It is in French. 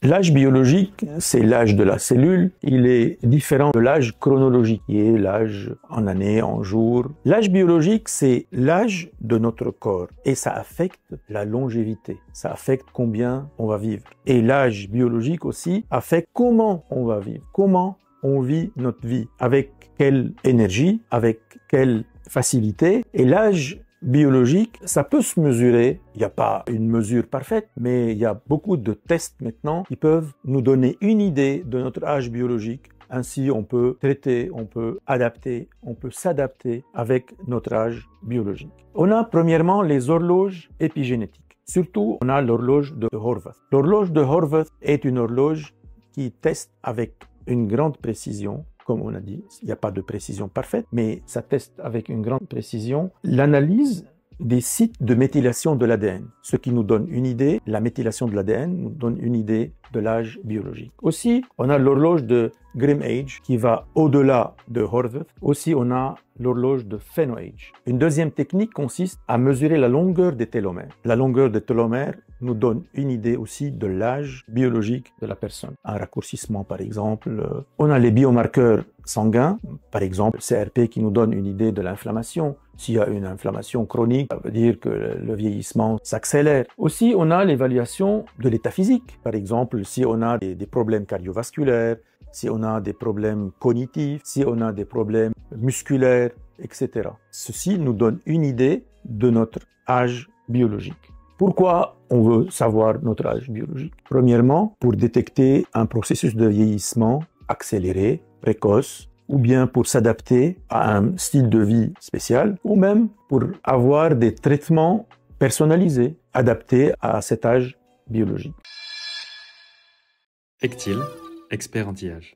L'âge biologique, c'est l'âge de la cellule. Il est différent de l'âge chronologique, qui est l'âge en années, en jours. L'âge biologique, c'est l'âge de notre corps et ça affecte la longévité. Ça affecte combien on va vivre. Et l'âge biologique aussi affecte comment on va vivre, comment on vit notre vie, avec quelle énergie, avec quelle facilité. Et l'âge biologique, ça peut se mesurer. Il n'y a pas une mesure parfaite, mais il y a beaucoup de tests maintenant qui peuvent nous donner une idée de notre âge biologique. Ainsi, on peut traiter, on peut adapter, on peut s'adapter avec notre âge biologique. On a premièrement les horloges épigénétiques. Surtout, on a l'horloge de Horvath. L'horloge de Horvath est une horloge qui teste avec une grande précision. Comme on a dit, il n'y a pas de précision parfaite, mais ça teste avec une grande précision l'analyse des sites de méthylation de l'ADN. Ce qui nous donne une idée, la méthylation de l'ADN nous donne une idée de l'âge biologique. Aussi, on a l'horloge de Grim-Age qui va au-delà de Horvath. Aussi, on a l'horloge de Phéno-Age. Une deuxième technique consiste à mesurer la longueur des télomères. La longueur des télomères nous donne une idée aussi de l'âge biologique de la personne. Un raccourcissement, par exemple. On a les biomarqueurs sanguins, par exemple CRP qui nous donne une idée de l'inflammation. S'il y a une inflammation chronique, ça veut dire que le vieillissement s'accélère. Aussi, on a l'évaluation de l'état physique. Par exemple, si on a des problèmes cardiovasculaires, si on a des problèmes cognitifs, si on a des problèmes musculaires, etc. Ceci nous donne une idée de notre âge biologique. Pourquoi on veut savoir notre âge biologique? Premièrement, pour détecter un processus de vieillissement accéléré, précoce, ou bien pour s'adapter à un style de vie spécial, ou même pour avoir des traitements personnalisés, adaptés à cet âge biologique. Ectil, expert anti-âge.